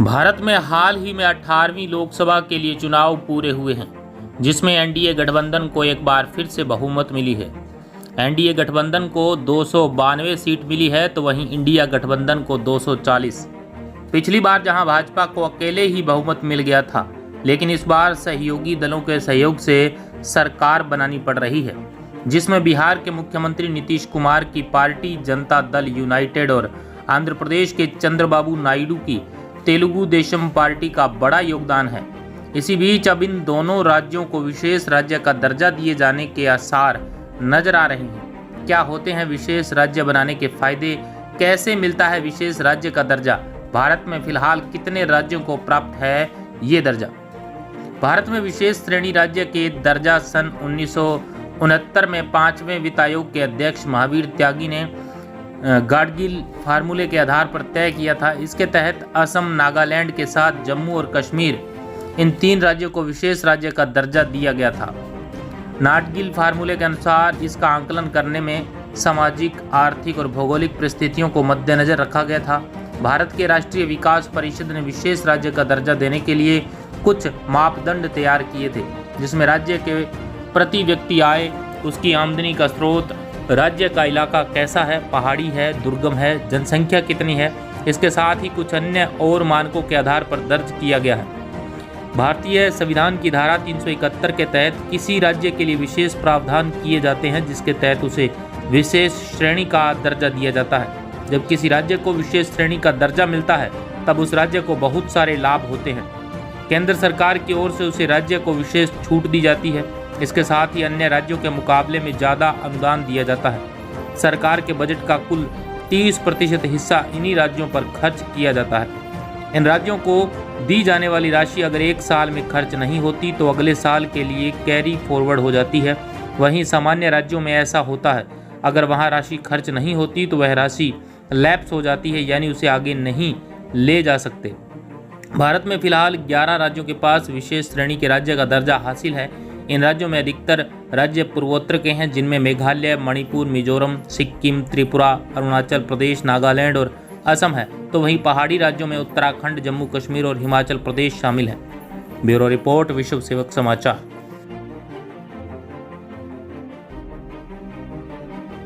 भारत में हाल ही में 18वीं लोकसभा के लिए चुनाव पूरे हुए हैं, जिसमें एनडीए गठबंधन को एक बार फिर से बहुमत मिली है। एनडीए गठबंधन को 292 सीट मिली है, तो वहीं इंडिया गठबंधन को 240। पिछली बार जहां भाजपा को अकेले ही बहुमत मिल गया था, लेकिन इस बार सहयोगी दलों के सहयोग से सरकार बनानी पड़ रही है, जिसमें बिहार के मुख्यमंत्री नीतीश कुमार की पार्टी जनता दल यूनाइटेड और आंध्र प्रदेश के चंद्रबाबू नायडू की तेलुगु देशम पार्टी का बड़ा योगदान है। इसी बीच अब इन दोनों राज्यों को विशेष राज्य का दर्जा दिए जाने के आसार नजर आ रहे हैं। क्या होते हैं विशेष राज्य बनाने के फायदे? कैसे मिलता है विशेष राज्य का दर्जा? भारत में फिलहाल कितने राज्यों को प्राप्त है ये दर्जा? भारत में विशेष श्रेणी राज्य के दर्जा सन 1969 में 5वें वित्त आयोग के अध्यक्ष महावीर त्यागी ने गाडगिल फार्मूले के आधार पर तय किया था। इसके तहत असम, नागालैंड के साथ जम्मू और कश्मीर, इन 3 राज्यों को विशेष राज्य का दर्जा दिया गया था। गाडगिल फार्मूले के अनुसार इसका आंकलन करने में सामाजिक, आर्थिक और भौगोलिक परिस्थितियों को मद्देनजर रखा गया था। भारत के राष्ट्रीय विकास परिषद ने विशेष राज्य का दर्जा देने के लिए कुछ मापदंड तैयार किए थे, जिसमें राज्य के प्रति व्यक्ति आय, उसकी आमदनी का स्रोत, राज्य का इलाका कैसा है, पहाड़ी है, दुर्गम है, जनसंख्या कितनी है, इसके साथ ही कुछ अन्य और मानकों के आधार पर दर्ज किया गया है। भारतीय संविधान की धारा 371 के तहत किसी राज्य के लिए विशेष प्रावधान किए जाते हैं, जिसके तहत उसे विशेष श्रेणी का दर्जा दिया जाता है। जब किसी राज्य को विशेष श्रेणी का दर्जा मिलता है, तब उस राज्य को बहुत सारे लाभ होते हैं। केंद्र सरकार की ओर से उसे राज्य को विशेष छूट दी जाती है। इसके साथ ही अन्य राज्यों के मुकाबले में ज़्यादा अनुदान दिया जाता है। सरकार के बजट का कुल 30% हिस्सा इन्हीं राज्यों पर खर्च किया जाता है। इन राज्यों को दी जाने वाली राशि अगर एक साल में खर्च नहीं होती तो अगले साल के लिए कैरी फॉरवर्ड हो जाती है। वहीं सामान्य राज्यों में ऐसा होता है, अगर वहाँ राशि खर्च नहीं होती तो वह राशि लैप्स हो जाती है, यानी उसे आगे नहीं ले जा सकते। भारत में फिलहाल 11 राज्यों के पास विशेष श्रेणी के राज्य का दर्जा हासिल है। इन राज्यों में अधिकतर राज्य पूर्वोत्तर के हैं, जिनमें मेघालय, मणिपुर, मिजोरम, सिक्किम, त्रिपुरा, अरुणाचल प्रदेश, नागालैंड और असम है। तो वहीं पहाड़ी राज्यों में उत्तराखंड, जम्मू कश्मीर और हिमाचल प्रदेश शामिल हैं। ब्यूरो रिपोर्ट, विश्व सेवक समाचार।